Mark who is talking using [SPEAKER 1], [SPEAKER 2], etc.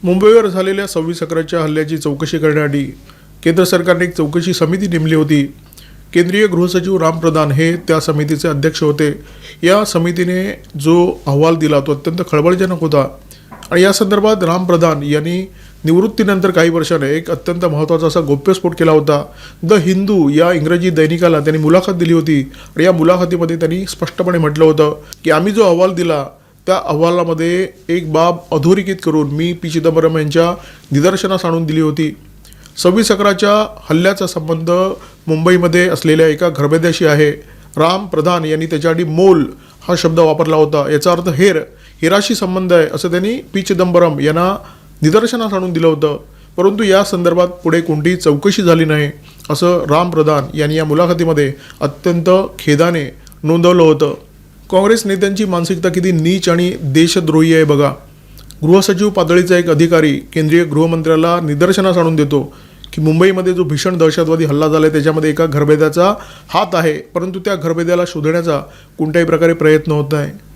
[SPEAKER 1] मुंबईवर झालेल्या 26/11च्या हल्ल्याची चौकशी करण्यासाठी केंद्र सरकारने एक चौकशी समिती नेमली होती। केंद्रीय गृहसचिव राम प्रधान हे त्या समितीचे अध्यक्ष होते। या समितीने जो अहवाल दिला तो अत्यंत खळबळजनक होता आणि या संदर्भात राम प्रधान यांनी निवृत्तीनंतर काही वर्षाने एक अत्यंत महत्त्वाचा असा गौप्यस्फोट केला होता। द हिंदू या इंग्रजी दैनिकाला त्यांनी मुलाखत दिली होती आणि या मुलाखतीमध्ये त्यांनी स्पष्टपणे म्हटलं होतं की आम्ही जो अहवाल दिला त्या अहवालामध्ये एक बाब अधोरेखित करून मी पी चिदंबरम यांच्या निदर्शनास आणून दिली होती। 26/11च्या हल्ल्याचा संबंध मुंबईमध्ये असलेल्या एका घरबेद्याशी आहे। राम प्रधान यांनी त्याच्यासाठी मोल हा शब्द वापरला होता। याचा अर्थ हेराशी संबंध आहे असं त्यांनी पी चिदंबरम यांना निदर्शनास आणून दिलं होतं। परंतु या संदर्भात पुढे कोणतीही चौकशी झाली नाही असं राम प्रधान यांनी या मुलाखतीमध्ये अत्यंत खेदाने नोंदवलं होतं। काँग्रेस नेत्यांची मानसिकता किती नीच आणि देशद्रोही आहे बघा। गृहसचिव पातळीचा एक अधिकारी केंद्रीय गृहमंत्र्याला निदर्शनास आणून देतो की मुंबईमध्ये जो भीषण दहशतवादी हल्ला झाला आहे त्याच्यामध्ये एका घरबेद्याचा हात आहे, परंतु त्या घरबेद्याला शोधण्याचा कोणत्याही प्रकारे प्रयत्न होत आहे।